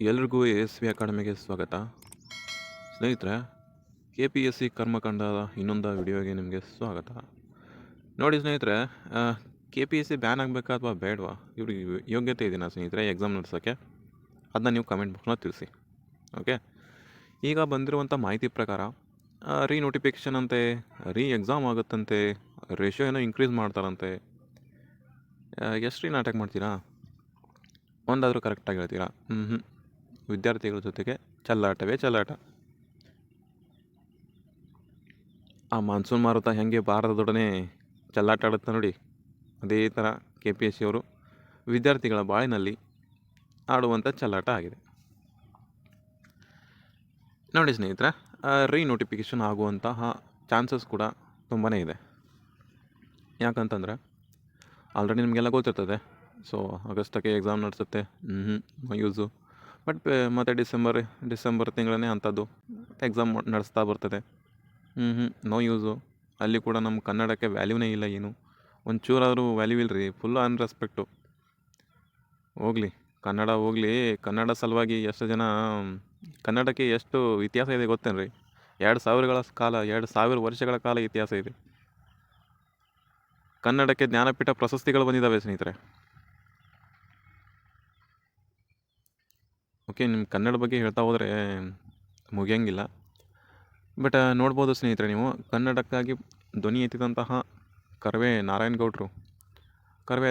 ಎಲ್ರಿಗೂ S V ಅಕಾಡೆಮಿಗೆ ಸ್ವಾಗತ. ಸ್ನೇಹಿತರೆ, ಕೆ ಪಿ ಎಸ್ ಸಿ ಕರ್ಮಕಾಂಡದ ಇನ್ನೊಂದು ವಿಡಿಯೋಗೆ ನಿಮಗೆ ಸ್ವಾಗತ. ನೋಡಿ ಸ್ನೇಹಿತರೆ, K P S C ban ಆಗಬೇಕಾ ಅಥವಾ ಬೇಡವಾ? ಇವ್ರಿಗೆ ಯೋಗ್ಯತೆ ಇದೆಯಾ ಸ್ನೇಹಿತರೆ ಎಕ್ಸಾಮ್ ನಡೆಸೋಕ್ಕೆ? ಅದನ್ನ ನೀವು ಕಮೆಂಟ್ ಬಾಕ್ಸ್ನ ತಿಳಿಸಿ. ಓಕೆ, ಈಗ ಬಂದಿರುವಂಥ ಮಾಹಿತಿ ಪ್ರಕಾರ ನೋಟಿಫಿಕೇಷನ್ ಅಂತೆ, ಎಕ್ಸಾಮ್ ಆಗುತ್ತಂತೆ, ರೇಷಿಯೋ ಏನೋ ಇನ್ಕ್ರೀಸ್ ಮಾಡ್ತಾರಂತೆ. ಎಷ್ಟು ನಾಟಕ ಮಾಡ್ತೀರಾ? ಒಂದಾದರೂ ಕರೆಕ್ಟಾಗಿ ಹೇಳ್ತೀರಾ? ವಿದ್ಯಾರ್ಥಿಗಳ ಜೊತೆಗೆ ಚೆಲ್ಲಾಟವೇ ಚೆಲ್ಲಾಟ. ಆ ಮಾನ್ಸೂನ್ ಮಾರುತ ಹೆಂಗೆ ಭಾರತದೊಡನೆ ಚೆಲ್ಲಾಟ ಆಡುತ್ತೆ ನೋಡಿ, ಅದೇ ಥರ ಕೆ ಪಿ ಎಸ್ ಸಿ ಅವರು ವಿದ್ಯಾರ್ಥಿಗಳ ಬಾಳಿನಲ್ಲಿ ಆಡುವಂಥ ಚೆಲ್ಲಾಟ ಆಗಿದೆ. ನೋಡಿ ಸ್ನೇಹಿತರೆ, ನೋಟಿಫಿಕೇಷನ್ ಆಗುವಂತಹ ಚಾನ್ಸಸ್ ಕೂಡ ತುಂಬಾ ಇದೆ. ಯಾಕಂತಂದರೆ ಆಲ್ರೆಡಿ ನಿಮಗೆಲ್ಲ ಗೊತ್ತಿರ್ತದೆ. ಸೊ ಆಗಸ್ಟಕ್ಕೆ ಎಕ್ಸಾಮ್ ನಡೆಸುತ್ತೆ, ಯೂಸು. ಬಟ್ ಮತ್ತು ಡಿಸೆಂಬರ್ ತಿಂಗಳೇ ಅಂಥದ್ದು ಎಕ್ಸಾಮ್ ನಡೆಸ್ತಾ ಬರ್ತದೆ. No use. ಅಲ್ಲಿ ಕೂಡ ನಮ್ಮ ಕನ್ನಡಕ್ಕೆ ವ್ಯಾಲ್ಯೂನೇ ಇಲ್ಲ, ಏನು ಒಂಚೂರಾದರೂ ವ್ಯಾಲ್ಯೂ ಇಲ್ಲ ರೀ. Full unrespect. ಹೋಗಲಿ ಕನ್ನಡ ಹೋಗಲಿ, ಕನ್ನಡ ಸಲುವಾಗಿ ಎಷ್ಟು ಜನ, ಕನ್ನಡಕ್ಕೆ ಎಷ್ಟು ಇತಿಹಾಸ ಇದೆ ಗೊತ್ತೇನು ರೀ? 2000 ವರ್ಷಗಳ ಕಾಲ ಇತಿಹಾಸ ಇದೆ. ಕನ್ನಡಕ್ಕೆ ಜ್ಞಾನಪೀಠ ಪ್ರಶಸ್ತಿಗಳು ಬಂದಿದ್ದಾವೆ ಸ್ನೇಹಿತರೆ. ಓಕೆ, ನಿಮ್ಮ ಕನ್ನಡ ಬಗ್ಗೆ ಹೇಳ್ತಾ ಹೋದರೆ ಮುಗಿಯಂಗಿಲ್ಲ. ಬಟ್ ನೋಡ್ಬೋದು ಸ್ನೇಹಿತರೆ, ನೀವು ಕನ್ನಡಕ್ಕಾಗಿ ಧ್ವನಿ ಎತ್ತಿದಂತಹ ಕರ್ವೆ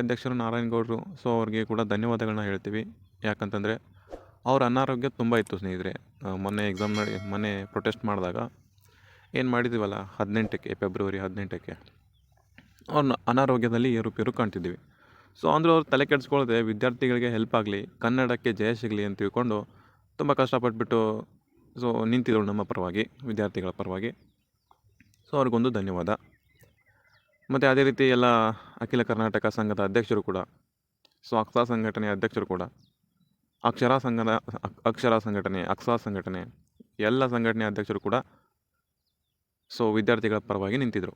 ಅಧ್ಯಕ್ಷರು ನಾರಾಯಣಗೌಡರು. ಸೊ ಅವ್ರಿಗೆ ಕೂಡ ಧನ್ಯವಾದಗಳನ್ನ ಹೇಳ್ತೀವಿ. ಯಾಕಂತಂದರೆ ಅವ್ರ ಅನಾರೋಗ್ಯ ತುಂಬ ಇತ್ತು ಸ್ನೇಹಿತರೆ. ಮೊನ್ನೆ ಪ್ರೊಟೆಸ್ಟ್ ಮಾಡಿದಾಗ ಏನು ಮಾಡಿದ್ದೀವಲ್ಲ, ಫೆಬ್ರವರಿ 18ಕ್ಕೆ ಅವ್ರನ್ನ ಅನಾರೋಗ್ಯದಲ್ಲಿ ಏರುಪೇರು ಕಾಣ್ತಿದ್ದೀವಿ. ಸೊ ಅಂದರೆ ಅವ್ರು ತಲೆ ಕೆಡಿಸ್ಕೊಳ್ಳದೆ ವಿದ್ಯಾರ್ಥಿಗಳಿಗೆ ಹೆಲ್ಪ್ ಆಗಲಿ, ಕನ್ನಡಕ್ಕೆ ಜಯ ಸಿಗಲಿ ಅಂತ ತಿಳ್ಕೊಂಡು ತುಂಬ ಕಷ್ಟಪಟ್ಬಿಟ್ಟು ನಿಂತಿದ್ರು ನಮ್ಮ ಪರವಾಗಿ, ವಿದ್ಯಾರ್ಥಿಗಳ ಪರವಾಗಿ. ಸೊ ಅವ್ರಿಗೊಂದು ಧನ್ಯವಾದ. ಮತ್ತು ಅದೇ ರೀತಿ ಎಲ್ಲ ಅಖಿಲ ಕರ್ನಾಟಕ ಸಂಘದ ಅಧ್ಯಕ್ಷರು ಕೂಡ, ಸೊ ಅಕ್ಸಾ ಸಂಘಟನೆಯ ಅಧ್ಯಕ್ಷರು ಕೂಡ, ಅಕ್ಷರ ಸಂಘಟನೆ, ಅಕ್ಸಾ ಸಂಘಟನೆ, ಎಲ್ಲ ಸಂಘಟನೆಯ ಅಧ್ಯಕ್ಷರು ಕೂಡ ಸೊ ವಿದ್ಯಾರ್ಥಿಗಳ ಪರವಾಗಿ ನಿಂತಿದ್ದರು.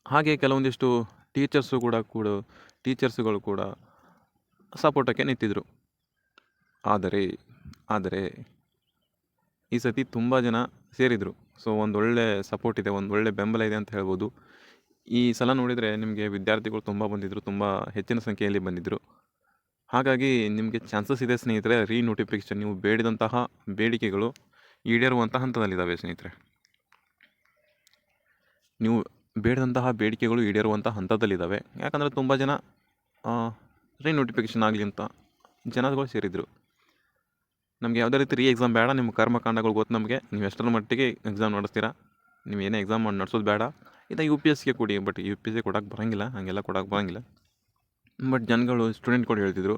ಹಾಗೆ ಕೆಲವೊಂದಿಷ್ಟು ಟೀಚರ್ಸುಗಳು ಕೂಡ ಸಪೋರ್ಟಕ್ಕೆ ನಿಂತಿದ್ದರು. ಆದರೆ ಈ ಸತಿ ತುಂಬ ಜನ ಸೇರಿದರು. ಸೊ ಒಂದೊಳ್ಳೆ ಸಪೋರ್ಟ್ ಇದೆ, ಒಂದೊಳ್ಳೆ ಬೆಂಬಲ ಇದೆ ಅಂತ ಹೇಳ್ಬೋದು. ಈ ಸಲ ನೋಡಿದರೆ ನಿಮಗೆ ವಿದ್ಯಾರ್ಥಿಗಳು ತುಂಬ ಬಂದಿದ್ದರು, ತುಂಬ ಹೆಚ್ಚಿನ ಸಂಖ್ಯೆಯಲ್ಲಿ ಬಂದಿದ್ದರು. ಹಾಗಾಗಿ ನಿಮಗೆ ಚಾನ್ಸಸ್ ಇದೆ ಸ್ನೇಹಿತರೆ. ನೋಟಿಫಿಕೇಷನ್ ನೀವು ಬೇಡಿದಂತಹ ಬೇಡಿಕೆಗಳು ಈಡೇರುವಂಥ ಹಂತದಲ್ಲಿದ್ದಾವೆ ಸ್ನೇಹಿತರೆ. ನೀವು ಬೇಡದಂತಹ ಬೇಡಿಕೆಗಳು ಈಡೇರುವಂಥ ಹಂತದಲ್ಲಿದ್ದಾವೆ. ಯಾಕಂದರೆ ತುಂಬ ಜನ ನೋಟಿಫಿಕೇಷನ್ ಆಗಲಿ ಅಂತ ಜನಗಳು ಸೇರಿದರು. ನಮಗೆ ಯಾವುದೇ ರೀತಿ ಎಕ್ಸಾಮ್ ಬೇಡ, ನಿಮ್ಮ ಕರ್ಮಕಾಂಡಗಳು ಗೊತ್ತು ನಮಗೆ, ನೀವು ಎಷ್ಟರ ಮಟ್ಟಿಗೆ ಎಕ್ಸಾಮ್ ನಡೆಸ್ತೀರಾ, ನೀವು ಏನೇ ಎಕ್ಸಾಮ್ ಮಾಡಿ ನಡೆಸೋದು ಬೇಡ. ಇದು UPSCಗೆ ಕೊಡಿ. ಬಟ್ UPSC ಕೊಡೋಕ್ಕೆ ಬರೋಂಗಿಲ್ಲ, ಹಾಗೆಲ್ಲ ಕೊಡೋಕ್ಕೆ ಬರೋಂಗಿಲ್ಲ. ಬಟ್ ಸ್ಟೂಡೆಂಟ್ಗಳು ಹೇಳ್ತಿದ್ರು,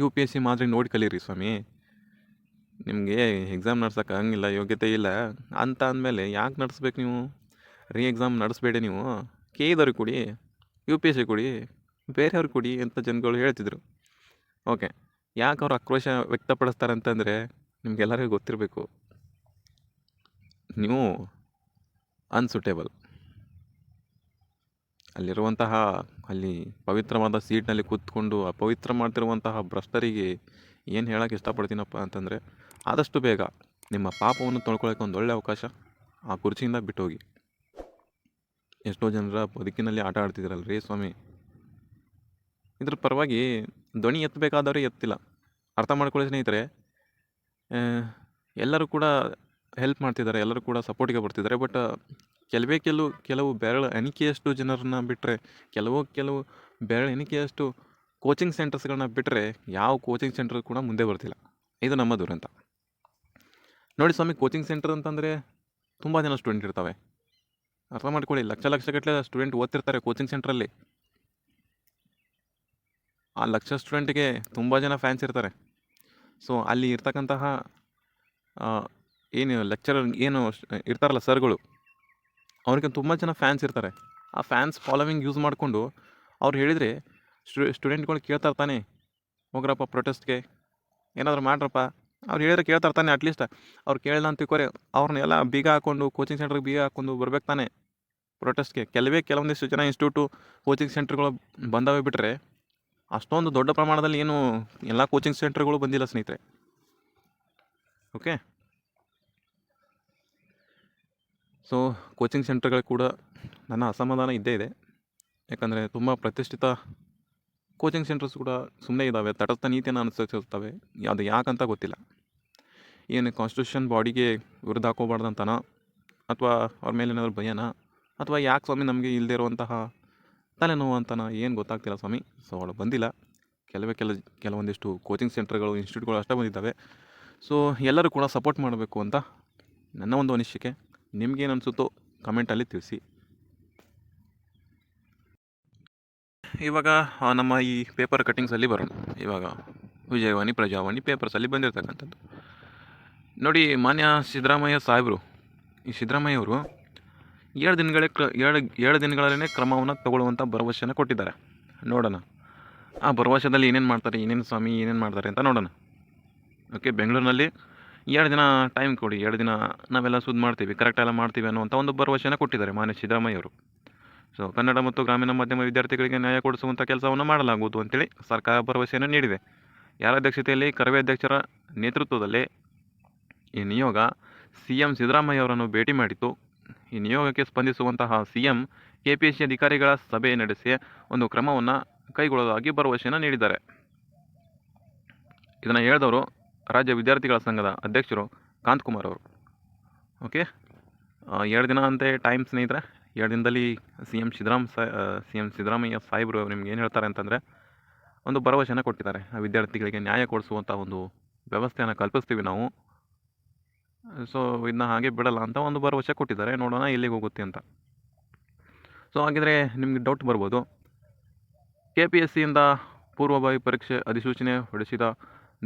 UPSC ಮಾದರಿ ನೋಡಿ ಕಲೀರಿ ಸ್ವಾಮಿ, ನಿಮಗೆ ಎಕ್ಸಾಮ್ ನಡ್ಸೋಕೆ ಆಗಂಗಿಲ್ಲ, ಯೋಗ್ಯತೆ ಇಲ್ಲ ಅಂತ ಅಂದಮೇಲೆ ಯಾಕೆ ನಡೆಸ್ಬೇಕು ನೀವು? ಎಕ್ಸಾಮ್ ನಡೆಸಬೇಡಿ ನೀವು, KEದವ್ರಿಗೆ ಕೊಡಿ, UPSC ಕೊಡಿ, ಬೇರೆಯವ್ರಿಗೆ ಕೊಡಿ ಅಂತ ಜನಗಳು ಹೇಳ್ತಿದ್ರು. ಓಕೆ, ಯಾಕೆ ಅವ್ರು ಆಕ್ರೋಶ ವ್ಯಕ್ತಪಡಿಸ್ತಾರೆ ಅಂತಂದರೆ ನಿಮಗೆಲ್ಲರಿಗೂ ಗೊತ್ತಿರಬೇಕು, ನೀವು ಅನ್ಸೂಟೇಬಲ್. ಅಲ್ಲಿ ಪವಿತ್ರವಾದ ಸೀಟ್ನಲ್ಲಿ ಕೂತ್ಕೊಂಡು ಅಪವಿತ್ರ ಮಾಡ್ತಿರುವಂತಹ ಭ್ರಷ್ಟರಿಗೆ ಏನು ಹೇಳೋಕ್ಕೆ ಇಷ್ಟಪಡ್ತೀನಪ್ಪ ಅಂತಂದರೆ, ಆದಷ್ಟು ಬೇಗ ನಿಮ್ಮ ಪಾಪವನ್ನು ತೊಳ್ಕೊಳ್ಳೋಕೆ ಒಂದು ಒಳ್ಳೆಯ ಅವಕಾಶ, ಆ ಕುರ್ಚಿಯಿಂದ ಬಿಟ್ಟೋಗಿ. ಎಷ್ಟೋ ಜನರ ಬದುಕಿನಲ್ಲಿ ಆಟ ಆಡ್ತಿದ್ದೀರಲ್ರಿ ಸ್ವಾಮಿ, ಇದ್ರ ಪರವಾಗಿ ಧ್ವನಿ ಎತ್ತಬೇಕಾದವರೇ ಎತ್ತಿಲ್ಲ. ಅರ್ಥ ಮಾಡ್ಕೊಳ್ಳಿ ಸ್ನೇಹಿತರೆ. ಎಲ್ಲರೂ ಕೂಡ ಹೆಲ್ಪ್ ಮಾಡ್ತಿದ್ದಾರೆ, ಎಲ್ಲರೂ ಕೂಡ ಸಪೋರ್ಟಿಗೆ ಬರ್ತಿದ್ದಾರೆ. ಬಟ್ ಕೆಲವು ಬೆರಳು ಎಣಿಕೆಯಷ್ಟು ಜನರನ್ನ ಬಿಟ್ಟರೆ, ಕೆಲವು ಬೆರಳು ಎಣಿಕೆಯಷ್ಟು ಕೋಚಿಂಗ್ ಸೆಂಟರ್ಸ್ಗಳನ್ನ ಬಿಟ್ಟರೆ ಯಾವ ಕೋಚಿಂಗ್ ಸೆಂಟರ್ ಕೂಡ ಮುಂದೆ ಬರ್ತಿಲ್ಲ. ಇದು ನಮ್ಮ ದುರಂತ ನೋಡಿ ಸ್ವಾಮಿ. ಕೋಚಿಂಗ್ ಸೆಂಟರ್ ಅಂತಂದರೆ ತುಂಬ ಜನ ಸ್ಟೂಡೆಂಟ್ ಇರ್ತವೆ. ಅರ್ಥ ಮಾಡ್ಕೊಳ್ಳಿ, ಲಕ್ಷಗಟ್ಟಲೆ ಸ್ಟೂಡೆಂಟ್ ಓದ್ತಿರ್ತಾರೆ ಕೋಚಿಂಗ್ ಸೆಂಟ್ರಲ್ಲಿ. ಆ ಲಕ್ಷ ಸ್ಟೂಡೆಂಟಿಗೆ ತುಂಬ ಜನ ಫ್ಯಾನ್ಸ್ ಇರ್ತಾರೆ. ಸೊ ಅಲ್ಲಿ ಇರ್ತಕ್ಕಂತಹ ಲೆಕ್ಚರರ್ ಇರ್ತಾರಲ್ಲ ಸರ್ಗಳು, ಅವ್ರಿಗೆ ತುಂಬ ಜನ ಫ್ಯಾನ್ಸ್ ಇರ್ತಾರೆ. ಆ ಫ್ಯಾನ್ಸ್ ಫಾಲೋವಿಂಗ್ ಯೂಸ್ ಮಾಡಿಕೊಂಡು ಅವ್ರು ಹೇಳಿದರೆ ಸ್ಟೂಡೆಂಟ್ಗಳು ಕೇಳ್ತಾ ಇರ್ತಾನೆ, ಹೋಗ್ರಪ್ಪ ಪ್ರೊಟೆಸ್ಟ್ಗೆ, ಏನಾದರೂ ಮಾಡ್ರಪ್ಪ. ಅವ್ರು ಹೇಳಿದ್ರೆ ಕೇಳ್ತಾ ಇರ್ತಾನೆ. ಅಟ್ಲೀಸ್ಟ್ ಅವ್ರು ಕೇಳಲ್ಲ ಅಂತ ತಿಳ್ಕೊರೆ, ಅವ್ರನ್ನೆಲ್ಲ ಬೀಗ ಹಾಕ್ಕೊಂಡು ಕೋಚಿಂಗ್ ಸೆಂಟ್ರಿಗೆ ಬೀಗ ಹಾಕ್ಕೊಂಡು ಬರ್ಬೇಕು ತಾನೆ ಪ್ರೊಟೆಸ್ಟ್ಗೆ. ಕೆಲವೊಂದಿಷ್ಟು ಜನ ಕೋಚಿಂಗ್ ಸೆಂಟರ್ಗಳು ಬಂದವೇ ಬಿಟ್ಟರೆ ಅಷ್ಟೊಂದು ದೊಡ್ಡ ಪ್ರಮಾಣದಲ್ಲಿ ಏನು ಎಲ್ಲ ಕೋಚಿಂಗ್ ಸೆಂಟರ್ಗಳು ಬಂದಿಲ್ಲ ಸ್ನೇಹಿತರೆ. ಓಕೆ, ಸೊ ಕೋಚಿಂಗ್ ಸೆಂಟರ್ಗಳು ಕೂಡ ನನ್ನ ಅಸಮಾಧಾನ ಇದ್ದೇ ಇದೆ. ಯಾಕಂದರೆ ತುಂಬ ಪ್ರತಿಷ್ಠಿತ ಕೋಚಿಂಗ್ ಸೆಂಟರ್ಸ್ ಕೂಡ ಸುಮ್ಮನೆ ಇದ್ದಾವೆ, ತಟಸ್ಥ ನೀತಿಯನ್ನು ಅನುಸರಿಸಿರ್ತವೆ. ಅದು ಯಾಕಂತ ಗೊತ್ತಿಲ್ಲ. ಏನು ಕಾನ್ಸ್ಟಿಟ್ಯೂಷನ್ ಬಾಡಿಗೆ ವಿರುದ್ಧ ಹಾಕೋಬಾರ್ದಂತನೋ, ಅಥವಾ ಅವ್ರ ಮೇಲೆ ಏನಾದರೂ ಭಯನಾ, ಅಥವಾ ಯಾಕೆ ಸ್ವಾಮಿ ನಮಗೆ ಇಲ್ಲದೇ ಇರುವಂತಹ ತಲೆನೋವು ಅಂತನೋ, ಏನು ಗೊತ್ತಾಗ್ತಿಲ್ಲ ಸ್ವಾಮಿ. ಸೊ ಅವಳು ಬಂದಿಲ್ಲ. ಕೆಲವೊಂದಿಷ್ಟು ಕೋಚಿಂಗ್ ಸೆಂಟರ್ಗಳು, ಇನ್ಸ್ಟಿಟ್ಯೂಟ್ಗಳು ಅಷ್ಟೇ ಬಂದಿದ್ದಾವೆ. ಸೊ ಎಲ್ಲರೂ ಕೂಡ ಸಪೋರ್ಟ್ ಮಾಡಬೇಕು ಅಂತ ನನ್ನ ಒಂದು ಅನಿಸಿಕೆ. ನಿಮಗೇನು ಅನಿಸುತ್ತೋ ಕಮೆಂಟಲ್ಲಿ ತಿಳಿಸಿ. ಇವಾಗ ನಮ್ಮ ಈ ಪೇಪರ್ ಕಟ್ಟಿಂಗ್ಸಲ್ಲಿ ಬರೋಣ. ಇವಾಗ ವಿಜಯವಾಣಿ, ಪ್ರಜಾವಾಣಿ ಪೇಪರ್ಸಲ್ಲಿ ಬಂದಿರತಕ್ಕಂಥದ್ದು ನೋಡಿ. ಮಾನ್ಯ ಸಿದ್ದರಾಮಯ್ಯ ಸಾಹೇಬರು, ಈ ಸಿದ್ದರಾಮಯ್ಯವರು 7 ದಿನಗಳಲ್ಲೇ ಕ್ರಮವನ್ನು ತಗೊಳ್ಳುವಂಥ ಭರವಸೆಯನ್ನು ಕೊಟ್ಟಿದ್ದಾರೆ. ನೋಡೋಣ ಆ ಭರವಸೆದಲ್ಲಿ ಏನೇನು ಮಾಡ್ತಾರೆ, ಏನೇನು ಮಾಡ್ತಾರೆ ಅಂತ ನೋಡೋಣ. ಓಕೆ, ಬೆಂಗಳೂರಿನಲ್ಲಿ 2 ದಿನ ಟೈಮ್ ಕೊಡಿ, 2 ದಿನ ನಾವೆಲ್ಲ ಸುದ್ದಿ ಮಾಡ್ತೀವಿ, ಕರೆಕ್ಟೆಲ್ಲ ಮಾಡ್ತೀವಿ ಅನ್ನುವಂಥ ಒಂದು ಭರವಸೆಯನ್ನು ಕೊಟ್ಟಿದ್ದಾರೆ ಮಾನ್ಯ ಸಿದ್ದರಾಮಯ್ಯವರು. ಸೊ ಕನ್ನಡ ಮತ್ತು ಗ್ರಾಮೀಣ ಮಾಧ್ಯಮ ವಿದ್ಯಾರ್ಥಿಗಳಿಗೆ ನ್ಯಾಯ ಕೊಡಿಸುವಂಥ ಕೆಲಸವನ್ನು ಮಾಡಲಾಗುವುದು ಅಂತೇಳಿ ಸರ್ಕಾರ ಭರವಸೆಯನ್ನು ನೀಡಿದೆ. ಯಾರ ಅಧ್ಯಕ್ಷತೆಯಲ್ಲಿ? ಕರವೇ ಅಧ್ಯಕ್ಷರ ನೇತೃತ್ವದಲ್ಲಿ ಈ ನಿಯೋಗ CM ಸಿದ್ದರಾಮಯ್ಯ ಅವರನ್ನು ಭೇಟಿ ಮಾಡಿತ್ತು. ಈ ನಿಯೋಗಕ್ಕೆ ಸ್ಪಂದಿಸುವಂತಹ CM KPSC ಅಧಿಕಾರಿಗಳ ಸಭೆ ನಡೆಸಿ ಒಂದು ಕ್ರಮವನ್ನು ಕೈಗೊಳ್ಳೋದಾಗಿ ಭರವಸೆಯನ್ನು ನೀಡಿದ್ದಾರೆ. ಇದನ್ನು ಹೇಳಿದವರು ರಾಜ್ಯ ವಿದ್ಯಾರ್ಥಿಗಳ ಸಂಘದ ಅಧ್ಯಕ್ಷರು ಕಾಂತಕುಮಾರ್ ಅವರು. ಓಕೆ, 2 ದಿನ ಅಂತೆ ಟೈಮ್ ಸ್ನೇಹಿತರೆ. 2 ದಿನದಲ್ಲಿ CM ಸಿದ್ದರಾಮಯ್ಯ ಸಾಹೇಬರು ನಿಮ್ಗೆ ಏನು ಹೇಳ್ತಾರೆ ಅಂತಂದರೆ, ಒಂದು ಭರವಸೆಯನ್ನು ಕೊಟ್ಟಿದ್ದಾರೆ. ಆ ವಿದ್ಯಾರ್ಥಿಗಳಿಗೆ ನ್ಯಾಯ ಕೊಡಿಸುವಂಥ ಒಂದು ವ್ಯವಸ್ಥೆಯನ್ನು ಕಲ್ಪಿಸ್ತೀವಿ ನಾವು, ಸೊ ಇದನ್ನ ಹಾಗೆ ಬಿಡಲ್ಲ ಅಂತ ಒಂದು ಭರವಸೆ ಕೊಟ್ಟಿದ್ದಾರೆ. ನೋಡೋಣ ಎಲ್ಲಿಗೆ ಹೋಗುತ್ತೆ ಅಂತ. ಸೊ ಹಾಗಿದ್ರೆ ನಿಮಗೆ ಡೌಟ್ ಬರ್ಬೋದು, KPSCಯಿಂದ ಪೂರ್ವಭಾವಿ ಪರೀಕ್ಷೆ ಅಧಿಸೂಚನೆ ಹೊರಡಿಸಿದ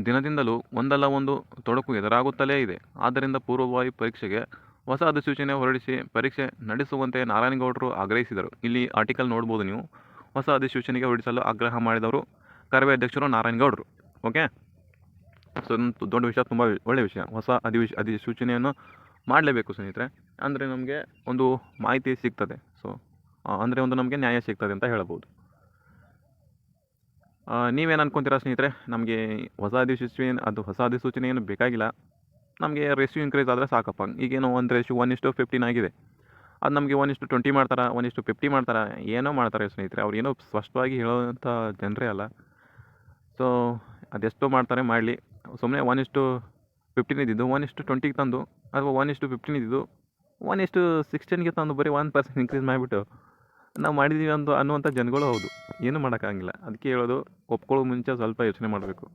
ದಿನದಿಂದಲೂ ಒಂದಲ್ಲ ಒಂದು ತೊಡಕು ಎದುರಾಗುತ್ತಲೇ ಇದೆ. ಆದ್ದರಿಂದ ಪೂರ್ವಭಾವಿ ಪರೀಕ್ಷೆಗೆ ಹೊಸ ಅಧಿಸೂಚನೆ ಹೊರಡಿಸಿ ಪರೀಕ್ಷೆ ನಡೆಸುವಂತೆ ನಾರಾಯಣಗೌಡರು ಆಗ್ರಹಿಸಿದರು. ಇಲ್ಲಿ ಆರ್ಟಿಕಲ್ ನೋಡ್ಬೋದು ನೀವು. ಹೊಸ ಅಧಿಸೂಚನೆಗೆ ಹೊರಡಿಸಲು ಆಗ್ರಹ ಮಾಡಿದವರು ಕರವೇ ಅಧ್ಯಕ್ಷರು ನಾರಾಯಣಗೌಡರು. ಓಕೆ, ಸೊ ದೊಡ್ಡ ವಿಷಯ, ತುಂಬ ಒಳ್ಳೆಯ ವಿಷಯ. ಹೊಸ ಅಧಿಸೂಚನೆಯನ್ನು ಮಾಡಲೇಬೇಕು ಸ್ನೇಹಿತರೆ. ಅಂದರೆ ನಮಗೆ ಒಂದು ಮಾಹಿತಿ ಸಿಗ್ತದೆ. ಸೊ ಅಂದರೆ ಒಂದು ನಮಗೆ ನ್ಯಾಯ ಸಿಗ್ತದೆ ಅಂತ ಹೇಳ್ಬೋದು. ನೀವೇನು ಅನ್ಕೊತೀರಾ ಸ್ನೇಹಿತರೆ? ನಮಗೆ ಹೊಸ ಅಧಿಸೂಚನೆ ಏನು ಬೇಕಾಗಿಲ್ಲ. ನಮಗೆ ರೇಷಿಯೋ ಇನ್ಕ್ರೀಸ್ ಆದರೆ ಸಾಕಪ್ಪ. ಈಗೇನೋ ಒಂದು ರೇಷಿಯೋ 1:15 ಆಗಿದೆ. ಅದು ನಮಗೆ 1:20 ಮಾಡ್ತಾರೆ, 1:50 ಮಾಡ್ತಾರೆ, ಏನೋ ಮಾಡ್ತಾರೆ ಸ್ನೇಹಿತರೆ. ಅವ್ರು ಏನೋ ಸ್ಪಷ್ಟವಾಗಿ ಹೇಳೋವಂಥ ಜನರೇ ಅಲ್ಲ. ಸೊ ಅದೆಷ್ಟೋ ಮಾಡ್ತಾರೆ, ಮಾಡಲಿ. ಸುಮ್ಮನೆ 1:15 ಇದ್ದಿದ್ದು 1:20 ತಂದು, ಅಥವಾ 1:15 ಇದ್ದಿದ್ದು 1:16ಗೆ ತಂದು ಬರೀ 1% ಇನ್ಕ್ರೀಸ್ ಮಾಡಿಬಿಟ್ಟು ನಾವು ಮಾಡಿದ್ದೀವಿ ಅನ್ನುವಂಥ ಜನಗಳು ಹೌದು. ಏನೂ ಮಾಡೋಕ್ಕಾಗಿಲ್ಲ. ಅದಕ್ಕೆ ಹೇಳೋದು, ಒಪ್ಕೊಳ್ಳೋ ಮುಂಚೆ ಸ್ವಲ್ಪ ಯೋಚನೆ ಮಾಡಬೇಕು.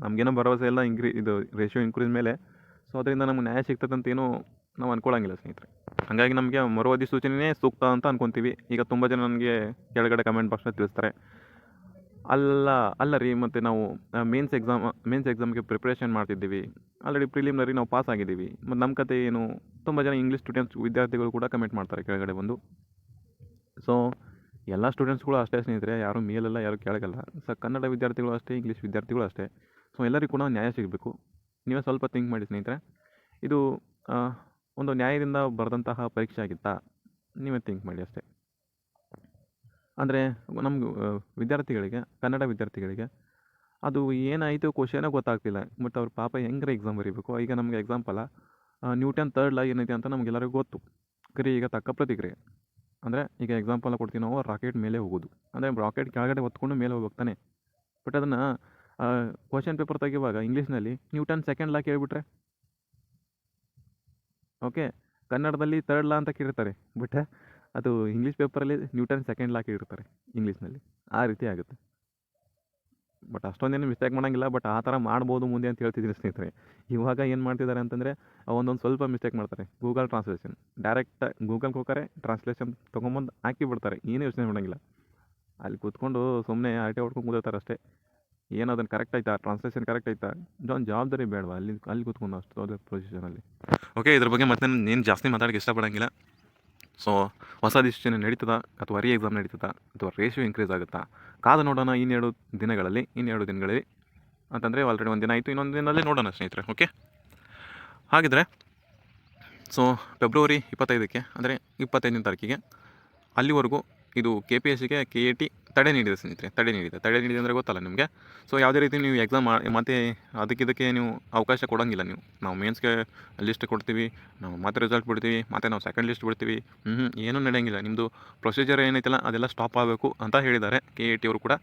ನಮಗೇನೋ ಭರವಸೆ ಇಲ್ಲ ಇದು ರೇಷಿಯೋ ಇನ್ಕ್ರೀಸ್ ಮೇಲೆ. ಸೊ ಅದರಿಂದ ನಮ್ಗೆ ನ್ಯಾಯ ಸಿಗ್ತದೆ ಅಂತ ಏನೂ ನಾವು ಅಂದ್ಕೊಳ್ಳೋಂಗಿಲ್ಲ ಸ್ನೇಹಿತರೆ. ಹಾಗಾಗಿ ನಮಗೆ ಮರು ಅಧಿಸೂಚನೆಯೇ ಸೂಕ್ತ ಅಂತ ಅಂದ್ಕೊತೀವಿ. ಈಗ ತುಂಬ ಜನ ನನಗೆ ಕೆಳಗಡೆ ಕಮೆಂಟ್ ಬಾಕ್ಸ್ನಲ್ಲಿ ತಿಳಿಸ್ತಾರೆ, ಅಲ್ಲ ರೀ, ಮತ್ತು ನಾವು ಮೇನ್ಸ್ ಎಕ್ಸಾಮ್ಗೆ ಪ್ರಿಪ್ರೇಷನ್ ಮಾಡ್ತಿದ್ದೀವಿ, ಆಲ್ರೆಡಿ ಪ್ರಿಲಿಮಿನರಿ ನಾವು ಪಾಸ್ ಆಗಿದ್ದೀವಿ, ಮತ್ತು ನಮ್ಮ ಕತೆ ಏನು? ತುಂಬ ಜನ ಇಂಗ್ಲೀಷ್ ವಿದ್ಯಾರ್ಥಿಗಳು ಕೂಡ ಕಮೆಂಟ್ ಮಾಡ್ತಾರೆ ಕೆಳಗಡೆ ಬಂದು. ಸೊ ಎಲ್ಲ ಸ್ಟೂಡೆಂಟ್ಸ್ಗಳು ಅಷ್ಟೇ ಸ್ನೇಹಿತರೆ, ಯಾರು ಮೇಲೆಲ್ಲ ಯಾರು ಕೆಳಗಲ್ಲ. ಸೊ ಕನ್ನಡ ವಿದ್ಯಾರ್ಥಿಗಳು ಅಷ್ಟೇ, ಇಂಗ್ಲೀಷ್ ವಿದ್ಯಾರ್ಥಿಗಳು ಅಷ್ಟೇ. ಸೊ ಎಲ್ಲರಿಗೂ ಕೂಡ ನ್ಯಾಯ ಸಿಗಬೇಕು. ನೀವೇ ಸ್ವಲ್ಪ ಥಿಂಕ್ ಮಾಡಿ ಸ್ನೇಹಿತರೆ. ಇದು ಒಂದು ನ್ಯಾಯದಿಂದ ಬರೆದಂತಹ ಪರೀಕ್ಷೆ ಆಗಿತ್ತಾ? ನೀವೇ ಥಿಂಕ್ ಮಾಡಿ ಅಷ್ಟೇ. ಅಂದರೆ ನಮ್ಗೆ ವಿದ್ಯಾರ್ಥಿಗಳಿಗೆ, ಕನ್ನಡ ವಿದ್ಯಾರ್ಥಿಗಳಿಗೆ ಅದು ಏನಾಯಿತು ಕ್ವಶನೇ ಗೊತ್ತಾಗ್ತಿಲ್ಲ. ಬಟ್ ಅವ್ರ ಪಾಪ ಹೆಂಗ್ರೆ ಎಕ್ಸಾಮ್ ಬರೀಬೇಕು. ಈಗ ನಮಗೆ ಎಕ್ಸಾಂಪಲ್ಲ, ನ್ಯೂಟನ್ ಥರ್ಡ್ ಲಾ ಏನೈತೆ ಅಂತ ನಮಗೆಲ್ಲರಿಗೂ ಗೊತ್ತು. ಕರಿ ಈಗ ತಕ್ಕ ಪ್ರತಿಕ್ರಿಯೆ ಅಂದರೆ, ಈಗ ಎಕ್ಸಾಂಪಲ್ ಕೊಡ್ತೀವಿ ನಾವು, ರಾಕೆಟ್ ಮೇಲೆ ಹೋಗೋದು. ಅಂದರೆ ರಾಕೆಟ್ ಕೆಳಗಡೆ ಹೊತ್ಕೊಂಡು ಮೇಲೆ ಹೋಗ್ಬೇಕು ತಾನೆ. ಬಟ್ ಅದನ್ನು ಕ್ವಶನ್ ಪೇಪರ್ ತೆಗೆಯುವಾಗ ಇಂಗ್ಲೀಷ್ನಲ್ಲಿ ನ್ಯೂಟನ್ ಸೆಕೆಂಡ್ ಲಾ ಕೇಳಿಬಿಟ್ರೆ, ಓಕೆ, ಕನ್ನಡದಲ್ಲಿ ಥರ್ಡ್ ಲಾ ಅಂತ ಕೇಳಿರ್ತಾರೆ, ಬಟ್ ಅದು ಇಂಗ್ಲೀಷ್ ಪೇಪರಲ್ಲಿ ನ್ಯೂಟನ್ ಸೆಕೆಂಡ್ ಲಾ ಕೇಳಿರ್ತಾರೆ ಇಂಗ್ಲೀಷ್ನಲ್ಲಿ. ಆ ರೀತಿ ಆಗುತ್ತೆ. ಬಟ್ ಅಷ್ಟೊಂದೇನು ಮಿಸ್ಟೇಕ್ ಮಾಡೋಂಗಿಲ್ಲ, ಬಟ್ ಆ ಥರ ಮಾಡ್ಬೋದು ಮುಂದೆ ಅಂತ ಹೇಳ್ತಿದ್ದೀನಿ ಸ್ನೇಹಿತರೆ. ಇವಾಗ ಏನು ಮಾಡ್ತಿದ್ದಾರೆ ಅಂತಂದರೆ, ಒಂದೊಂದು ಸ್ವಲ್ಪ ಮಿಸ್ಟೇಕ್ ಮಾಡ್ತಾರೆ. ಗೂಗಲ್ ಟ್ರಾನ್ಸ್ಲೇಷನ್ ಡೈರೆಕ್ಟ್ ಗೂಗಲ್ಗೆ ಹೋಗ್ತಾರೆ, ಟ್ರಾನ್ಸ್ಲೇಷನ್ ತೊಗೊಂಬಂದು ಹಾಕಿಬಿಡ್ತಾರೆ. ಏನೂ ಯೋಚನೆ ಮಾಡೋಂಗಿಲ್ಲ. ಅಲ್ಲಿ ಕೂತ್ಕೊಂಡು ಸುಮ್ಮನೆ ಆಟೆ ಹೊಡ್ಕೊಂಡು ಕೂತಿರ್ತಾರೆ ಅಷ್ಟೇ. ಏನು ಅದನ್ನು ಕರೆಕ್ಟ್ ಆಯ್ತಾ, ಟ್ರಾನ್ಸ್ಲೇಷನ್ ಕರೆಕ್ಟ್ ಆಯ್ತಾ, ಒಂದು ಜವಾಬ್ದಾರಿ ಬೇಡವಾ ಅಲ್ಲಿ ಕೂತ್ಕೊಂಡು ಅಷ್ಟು ದೊಡ್ಡ ಪೊಸಿಷನಲ್ಲಿ. ಓಕೆ, ಇದ್ರ ಬಗ್ಗೆ ಮತ್ತೆ ಏನು ಜಾಸ್ತಿ ಮಾತಾಡೋಕ್ಕೆ ಇಷ್ಟಪಡೋಂಗಿಲ್ಲ. ಸೊ ಹೊಸ ಅಧಿಸೂಚನೆ ನಡೀತದ, ಅಥವಾ ರೀ ಎಕ್ಸಾಮ್ ನಡೀತದ, ಅಥವಾ ರೇಷಿಯೋ ಇನ್ಕ್ರೀಸ್ ಆಗುತ್ತಾ? ಕಾದು ನೋಡೋಣ ಇನ್ನೆರಡು ದಿನಗಳಲ್ಲಿ ಅಂತಂದರೆ ಆಲ್ರೆಡಿ ಒಂದು ದಿನ ಆಯಿತು, ಇನ್ನೊಂದು ದಿನದಲ್ಲಿ ನೋಡೋಣ ಸ್ನೇಹಿತರೆ. ಓಕೆ, ಹಾಗಿದ್ರೆ ಸೊ ಫೆಬ್ರವರಿ 25ಕ್ಕೆ ಅಂದರೆ 25ನೇ ತಾರೀಕಿಗೆ ಅಲ್ಲಿವರೆಗೂ ಇದು KPSCಗೆ KAT ತಡೆ ನೀಡಿದೆ ಸ್ನೇಹಿತರೆ, ತಡೆ ನೀಡಿದೆ ಅಂದರೆ ಗೊತ್ತಲ್ಲ ನಿಮಗೆ. ಸೊ ಯಾವುದೇ ರೀತಿ ನೀವು ಎಕ್ಸಾಮ್ ಮತ್ತು ಅದಕ್ಕೆ ನೀವು ಅವಕಾಶ ಕೊಡೋಂಗಿಲ್ಲ ನೀವು. ನಾವು ಮೇನ್ಸ್ಗೆ ಲಿಸ್ಟ್ ಕೊಡ್ತೀವಿ, ನಾವು ಮತ್ತೆ ರಿಸಲ್ಟ್ ಬಿಡ್ತೀವಿ, ಮತ್ತು ನಾವು ಸೆಕೆಂಡ್ ಲಿಸ್ಟ್ ಬಿಡ್ತೀವಿ. ಏನೂ ನಡೆಯೋಂಗಿಲ್ಲ. ನಿಮ್ಮದು ಪ್ರೊಸೀಜರ್ ಏನೈತಲ್ಲ ಅದೆಲ್ಲ ಸ್ಟಾಪ್ ಆಗಬೇಕು ಅಂತ ಹೇಳಿದ್ದಾರೆ. KAT ಅವರು ಕೂಡ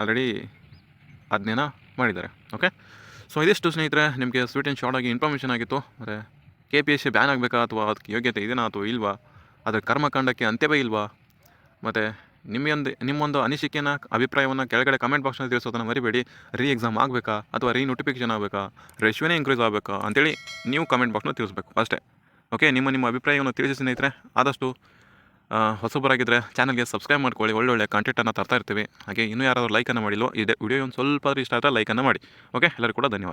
ಆಲ್ರೆಡಿ ಆಜ್ಞೆನ ಮಾಡಿದ್ದಾರೆ. ಓಕೆ, ಸೊ ಇದಿಷ್ಟು ಸ್ನೇಹಿತರೆ ನಿಮಗೆ ಸ್ವೀಟ್ ಆ್ಯಂಡ್ ಶಾರ್ಟ್ ಆಗಿ ಇನ್ಫಾರ್ಮೇಷನ್ ಆಗಿತ್ತು. ಮತ್ತು KPSC ಬ್ಯಾನ್ ಆಗಬೇಕಾ ಅಥವಾ ಅದಕ್ಕೆ ಯೋಗ್ಯತೆ ಇದೆಯಾ ಅಥವಾ ಇಲ್ವಾ, ಅದರ ಕರ್ಮಕಾಂಡಕ್ಕೆ ಅಂತ್ಯವೇ ಇಲ್ವಾ, ಮತ್ತು ನಿಮ್ಮೊಂದು ಅನಿಸಿಕೆನ ಅಭಿಪ್ರಾಯವನ್ನು ಕೆಳಗಡೆ ಕಮೆಂಟ್ ಬಾಕ್ಸ್ನಲ್ಲಿ ತಿಳಿಸೋದನ್ನು ಮರಿಬೇಡಿ. ಎಕ್ಸಾಮ್ ಆಗಬೇಕಾ ಅಥವಾ ನೋಟಿಫಿಕೇಷನ್ ಆಗಬೇಕಾ, ರೇಷ್ಯೋನೇ ಇನ್ಕ್ರೀಸ್ ಆಗಬೇಕಾ ಅಂತೇಳಿ ನೀವು ಕಮೆಂಟ್ ಬಾಕ್ಸ್ನಲ್ಲಿ ತಿಳಿಸ್ಬೇಕು ಅಷ್ಟೇ. ಓಕೆ, ನಿಮ್ಮ ಅಭಿಪ್ರಾಯವನ್ನು ತಿಳಿಸಿ ಸ್ನೇಹಿತರೆ. ಆದಷ್ಟು ಹೊಸಬರಾಗಿದ್ದರೆ ಚಾನಲ್ಗೆ ಸಬ್ಸ್ಕ್ರೈಬ್ ಮಾಡ್ಕೊಳ್ಳಿ. ಒಳ್ಳೊಳ್ಳೆ ಕಂಟೆಂಟನ್ನು ತರ್ತಾ ಇರ್ತೀವಿ. ಹಾಗೆ ಇನ್ನೂ ಯಾರಾದರೂ ಲೈಕನ್ನು ಮಾಡಿಲ್ವೋ, ಇದೆ ವಿಡಿಯೋ ಒಂದು ಸ್ವಲ್ಪ ಇಷ್ಟ ಆದರೆ ಲೈಕನ್ನು ಮಾಡಿ. ಓಕೆ, ಎಲ್ಲರಿಗೂ ಕೂಡ ಧನ್ಯವಾದ.